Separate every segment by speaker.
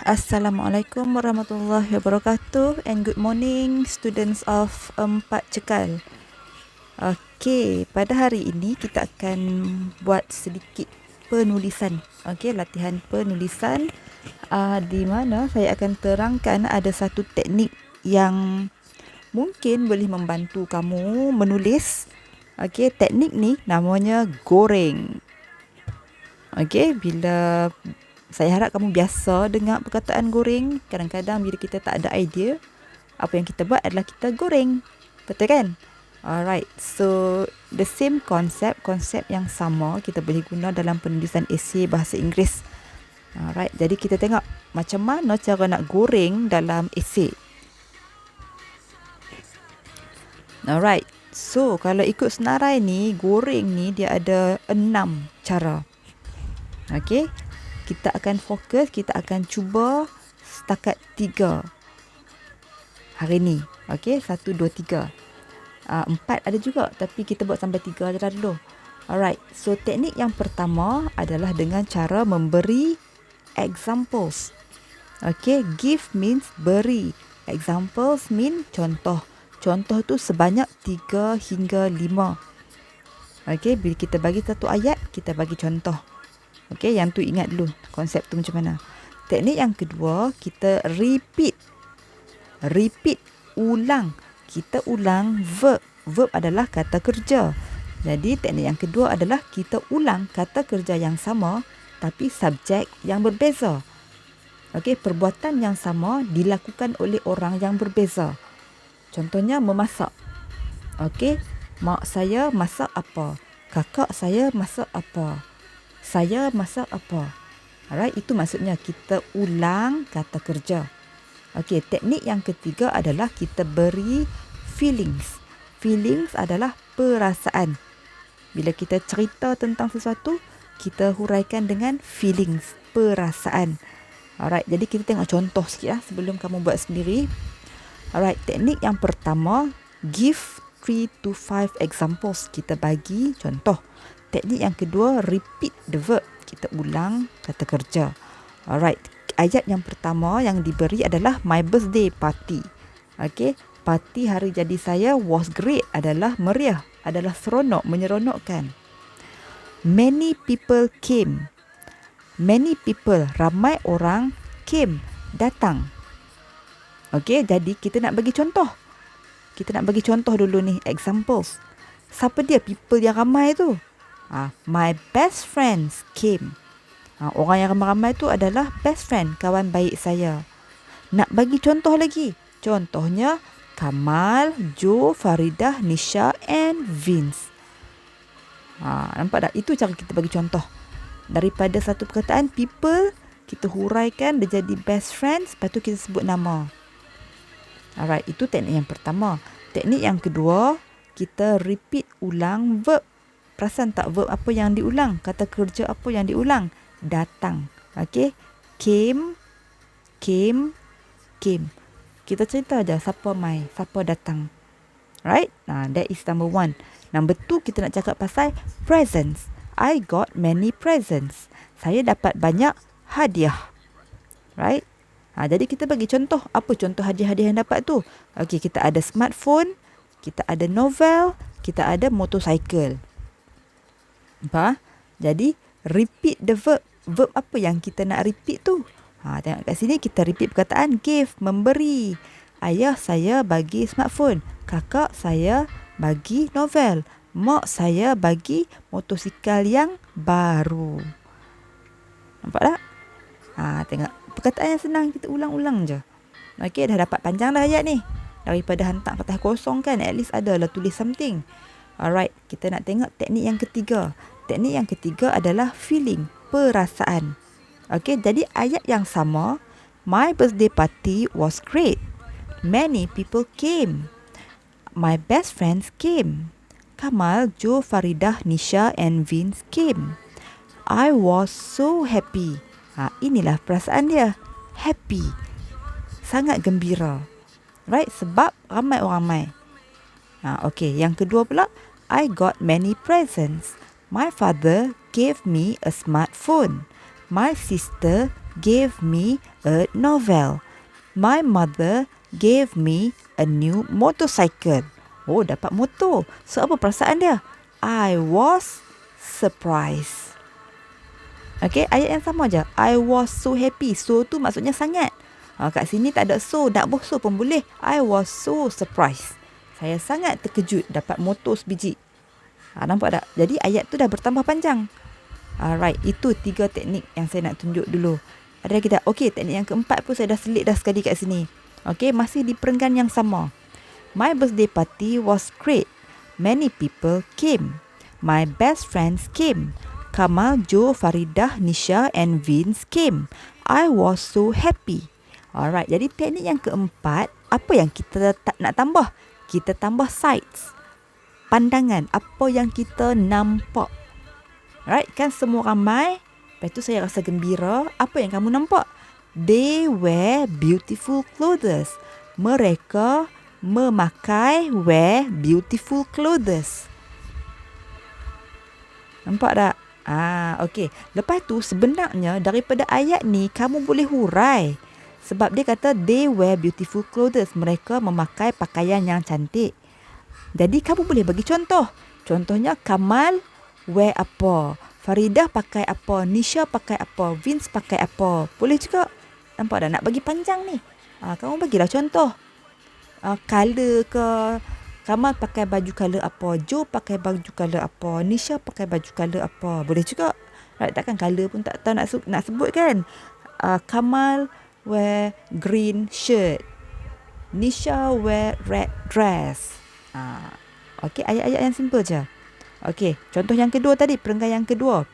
Speaker 1: Assalamualaikum warahmatullahi wabarakatuh and good morning students of 4 Cekal. Okey, pada hari ini kita akan buat sedikit penulisan. Okey, latihan penulisan di mana saya akan terangkan ada satu teknik yang mungkin boleh membantu kamu menulis. Okey, teknik ni namanya goreng. Okey, bila saya harap kamu biasa dengar perkataan goreng. Kadang-kadang bila kita tak ada idea, apa yang kita buat adalah kita goreng. Betul kan? Alright, so the same konsep yang sama kita boleh guna dalam penulisan esei bahasa Inggeris. Alright, jadi kita tengok macam mana cara nak goreng dalam esei. Alright, so kalau ikut senarai ni, goreng ni dia ada 6 cara. Okey, kita akan fokus, kita akan cuba setakat 3 hari ni. Okey, 1, 2, 3. 4 ada juga, tapi kita buat sampai 3 je dah dulu. Alright, so teknik yang pertama adalah dengan cara memberi examples. Okey, give means beri. Examples mean contoh. Contoh tu sebanyak 3 hingga 5. Okey, bila kita bagi satu ayat, kita bagi contoh. Okey, yang tu ingat dulu konsep tu macam mana. Teknik yang kedua, kita repeat. Repeat, ulang. Kita ulang verb. Verb adalah kata kerja. Jadi teknik yang kedua adalah kita ulang kata kerja yang sama tapi subjek yang berbeza. Okey, perbuatan yang sama dilakukan oleh orang yang berbeza. Contohnya memasak. Okey, mak saya masak apa? Kakak saya masak apa? Saya masak apa? Alright, itu maksudnya kita ulang kata kerja. Okey, teknik yang ketiga adalah kita beri feelings. Feelings adalah perasaan. Bila kita cerita tentang sesuatu, kita huraikan dengan feelings, perasaan. Alright, jadi kita tengok contoh sikit sebelum kamu buat sendiri. Alright, teknik yang pertama, give 3 to 5 examples. Kita bagi contoh. Teknik yang kedua, repeat the verb. Kita ulang kata kerja. Alright, ayat yang pertama yang diberi adalah my birthday party. Okay, parti hari jadi saya was great, adalah meriah, adalah seronok, menyeronokkan. Many people came. Many people, ramai orang, came, datang. Okay, jadi kita nak bagi contoh. Kita nak bagi contoh dulu ni, examples. Siapa dia people yang ramai tu? My best friends came. Orang yang ramai-ramai tu adalah best friend, kawan baik saya. Nak bagi contoh lagi. Contohnya Kamal, Joe, Faridah, Nisha and Vince. Nampak tak? Itu cara kita bagi contoh. Daripada satu perkataan people, kita huraikan dia jadi best friends, lepas tu kita sebut nama. Alright, itu teknik yang pertama. Teknik yang kedua, kita repeat ulang verb. Perasan tak verb apa yang diulang? Kata kerja apa yang diulang? Datang. Okay. Came. Kita cerita aja siapa mai, siapa datang. Right? That is number 1. Number 2, kita nak cakap pasal presents. I got many presents. Saya dapat banyak hadiah. Right? Jadi kita bagi contoh. Apa contoh hadiah-hadiah yang dapat tu? Okay, kita ada smartphone, kita ada novel, kita ada motorcycle. Jadi repeat the verb. Verb apa yang kita nak repeat tu? Tengok kat sini kita repeat perkataan give, memberi. Ayah saya bagi smartphone. Kakak saya bagi novel. Mak saya bagi motosikal yang baru. Nampak tak? Tengok. Perkataan yang senang, kita ulang-ulang je. Okey, dah dapat panjang dah ayat ni. Daripada hantar kertas kosong kan, at least adalah tulis something. Alright, kita nak tengok teknik yang ketiga. Teknik yang ketiga adalah feeling, perasaan. Okey, jadi ayat yang sama. My birthday party was great. Many people came. My best friends came. Kamal, Joe, Faridah, Nisha and Vince came. I was so happy. Inilah perasaan dia. Happy. Sangat gembira. Right? Sebab ramai orang mai. Okay, yang kedua pula, I got many presents. My father gave me a smartphone. My sister gave me a novel. My mother gave me a new motorcycle. Oh, dapat motor. So, apa perasaan dia? I was surprised. Okay, ayat yang sama je. I was so happy. So tu maksudnya sangat. Kat sini tak ada so. Nak so pun boleh. I was so surprised. Saya sangat terkejut dapat motor sebiji. Nampak tak? Jadi ayat tu dah bertambah panjang. Alright, itu 3 teknik yang saya nak tunjuk dulu. Ada lagi tak? Okey, teknik yang keempat pun saya dah selit dah sekali kat sini. Okey, masih di perenggan yang sama. My birthday party was great. Many people came. My best friends came. Kamal, Joe, Faridah, Nisha and Vince came. I was so happy. Alright, jadi teknik yang keempat, apa yang kita nak tambah? Kita tambah sights. Pandangan, apa yang kita nampak. Right, kan semua ramai. Lepas tu saya rasa gembira. Apa yang kamu nampak? They wear beautiful clothes. Mereka wear beautiful clothes. Nampak tak? Okey. Lepas tu sebenarnya daripada ayat ni kamu boleh hurai. Sebab dia kata they wear beautiful clothes. Mereka memakai pakaian yang cantik. Jadi kamu boleh bagi contoh. Contohnya Kamal wear apa? Faridah pakai apa? Nisha pakai apa? Vince pakai apa? Boleh juga. Nampak tak? Nak bagi panjang ni. Kamu bagilah contoh. Color ke? Kamal pakai baju color apa? Joe pakai baju color apa? Nisha pakai baju color apa? Boleh juga. Right, takkan color pun tak tahu nak sebut kan? Kamal wear green shirt. Nisha wear red dress. Okey, ayat-ayat yang simple je. Okey, contoh yang kedua tadi, perenggan yang kedua.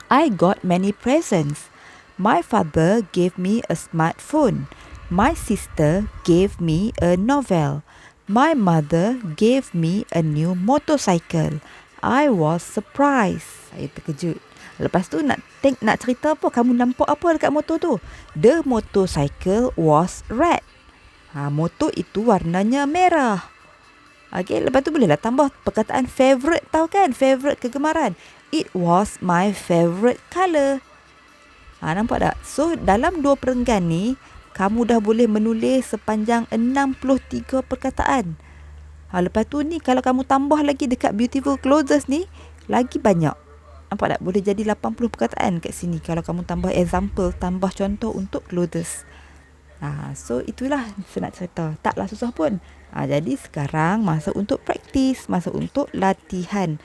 Speaker 1: I got many presents. My father gave me a smartphone. My sister gave me a novel. My mother gave me a new motorcycle. I was surprised. Saya terkejut. Lepas tu nak cerita apa? Kamu nampak apa dekat motor tu? The motorcycle was red. Motor itu warnanya merah. Okay, lepas tu bolehlah tambah perkataan favourite, tahu kan? Favourite, kegemaran. It was my favourite colour. Nampak tak? So, dalam 2 perenggan ni, kamu dah boleh menulis sepanjang 63 perkataan. Lepas tu ni, kalau kamu tambah lagi dekat beautiful clothes ni, lagi banyak. Nampak tak? Boleh jadi 80 perkataan kat sini. Kalau kamu tambah example, tambah contoh untuk clothes. So, itulah saya nak cerita. Taklah susah pun. Jadi sekarang masa untuk praktis, masa untuk latihan.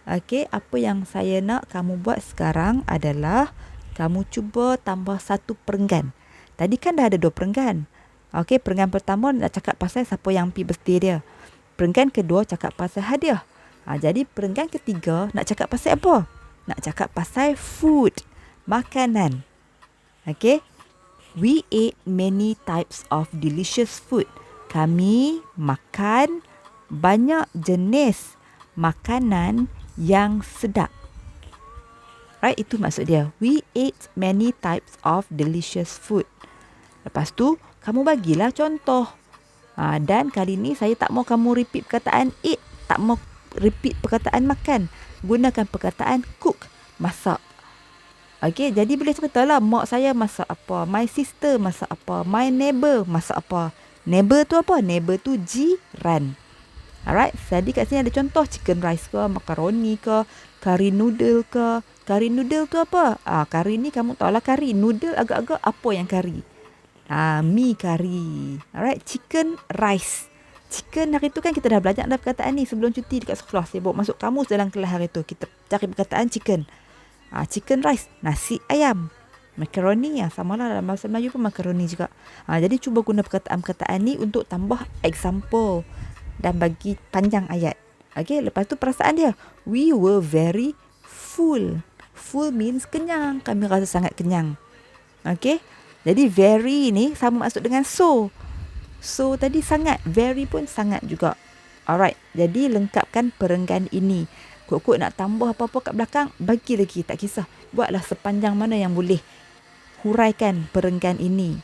Speaker 1: Okey, apa yang saya nak kamu buat sekarang adalah kamu cuba tambah 1 perenggan. Tadi kan dah ada 2 perenggan. Okey, perenggan pertama nak cakap pasal siapa yang happy birthday dia. Perenggan kedua cakap pasal hadiah. Jadi perenggan ketiga nak cakap pasal apa? Nak cakap pasal food, makanan. Okey. We ate many types of delicious food. Kami makan banyak jenis makanan yang sedap. Right, itu maksud dia. We ate many types of delicious food. Lepas tu, kamu bagilah contoh. Dan kali ni saya tak mau kamu repeat perkataan eat. Tak mau repeat perkataan makan. Gunakan perkataan cook, masak. Okey, jadi boleh ceritalah mak saya masak apa, my sister masak apa, my neighbor masak apa. Neighbor tu apa? Neighbor tu jiran. Alright, jadi kat sini ada contoh chicken rice ke, makaroni ke, curry noodle ke. Curry noodle tu apa? Curry ni kamu tahulah curry. Noodle agak-agak apa yang curry? Mi curry. Alright, chicken rice. Chicken hari tu kan kita dah belajar dah perkataan ni sebelum cuti dekat sekolah. Saya bawa masuk kamus dalam kelas hari tu. Kita cari perkataan chicken. Chicken rice, nasi ayam. Macaroni, samalah dalam bahasa Melayu pun macaroni juga. Jadi cuba guna perkataan-perkataan ni untuk tambah example dan bagi panjang ayat. Okay, lepas tu perasaan dia. We were very full. Full means kenyang. Kami rasa sangat kenyang. Okay, jadi very ni sama maksud dengan so. So tadi sangat, very pun sangat juga. Alright, jadi lengkapkan perenggan ini. Kok nak tambah apa-apa kat belakang, bagi lagi, tak kisah. Buatlah sepanjang mana yang boleh. Huraikan perenggan ini.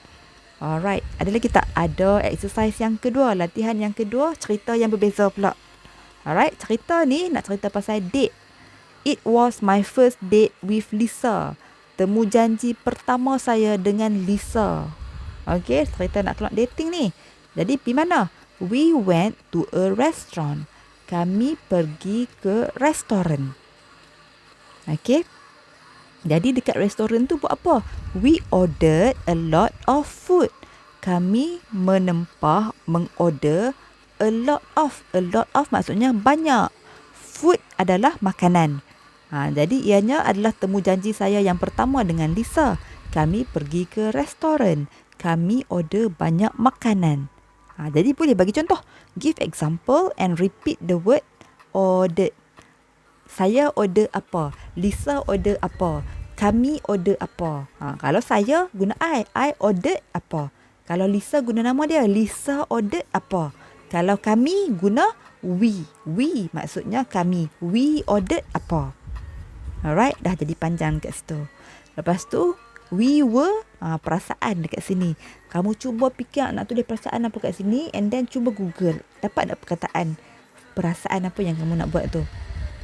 Speaker 1: Alright, ada lagi tak? Ada exercise yang kedua, latihan yang kedua, cerita yang berbeza pula. Alright, cerita ni nak cerita pasal date. It was my first date with Lisa. temu janji pertama saya dengan Lisa. Okay, cerita nak keluar dating ni. Jadi pergi mana? We went to a restaurant. Kami pergi ke restoran. Okay. Jadi dekat restoran tu buat apa? We ordered a lot of food. Kami mengorder a lot of. A lot of maksudnya banyak. Food adalah makanan. Jadi ianya adalah temu janji saya yang pertama dengan Lisa. Kami pergi ke restoran. Kami order banyak makanan. Jadi boleh bagi contoh. Give example and repeat the word ordered. Saya order apa? Lisa order apa? Kami order apa? Kalau saya guna I ordered apa? Kalau Lisa guna nama dia, Lisa ordered apa? Kalau kami guna we maksudnya kami. We ordered apa? Alright, dah jadi panjang kat situ. Lepas tu, we were, perasaan dekat sini. Kamu cuba fikir nak tulis perasaan apa kat sini and then cuba Google. Dapat tak perkataan perasaan apa yang kamu nak buat tu?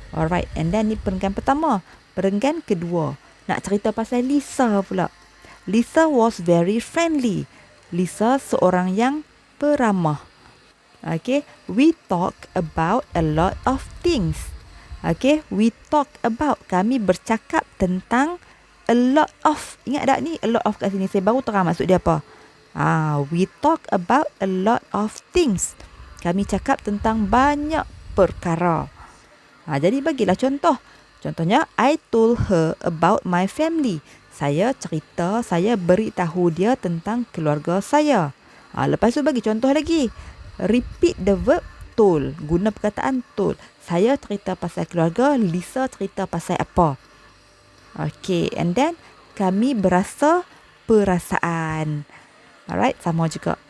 Speaker 1: Alright, and then ni perenggan pertama. Perenggan kedua. Nak cerita pasal Lisa pula. Lisa was very friendly. Lisa seorang yang peramah. Okay, we talk about a lot of things. Okay, we talk about. Kami bercakap tentang a lot of. Ingat tak ni? A lot of kat sini. Saya baru terang maksud dia apa. We talk about a lot of things. Kami cakap tentang banyak perkara. Jadi bagilah contoh. Contohnya, I told her about my family. Saya cerita, saya beritahu dia tentang keluarga saya. Lepas tu bagi contoh lagi. Repeat the verb told. Guna perkataan told. Saya cerita pasal keluarga, Lisa cerita pasal apa. Okay, and then kami berasa perasaan. Alright, sama juga.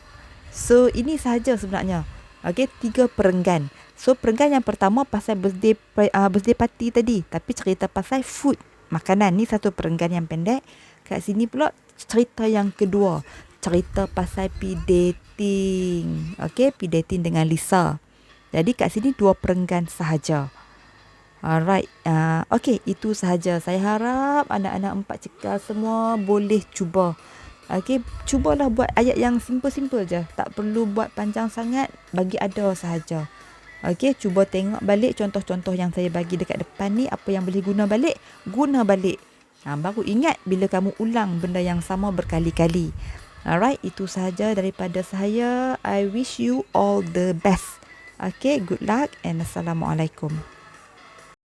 Speaker 1: So, ini sahaja sebenarnya. Okay, 3 perenggan. So, perenggan yang pertama pasal birthday party tadi. Tapi cerita pasal food, makanan. Ni satu perenggan yang pendek. Kat sini pula cerita yang kedua. Cerita pasal pergi dating. Okay, pergi dating dengan Lisa. Jadi kat sini 2 perenggan sahaja. Alright. Okay, itu sahaja. Saya harap anak-anak 4 cekal semua boleh cuba. Okay, cubalah buat ayat yang simple-simple je. Tak perlu buat panjang sangat. Bagi ada sahaja. Okay, cuba tengok balik contoh-contoh yang saya bagi dekat depan ni. Apa yang boleh guna balik, guna balik. Baru ingat bila kamu ulang benda yang sama berkali-kali. Alright, itu sahaja daripada saya. I wish you all the best. Okay, good luck and Assalamualaikum.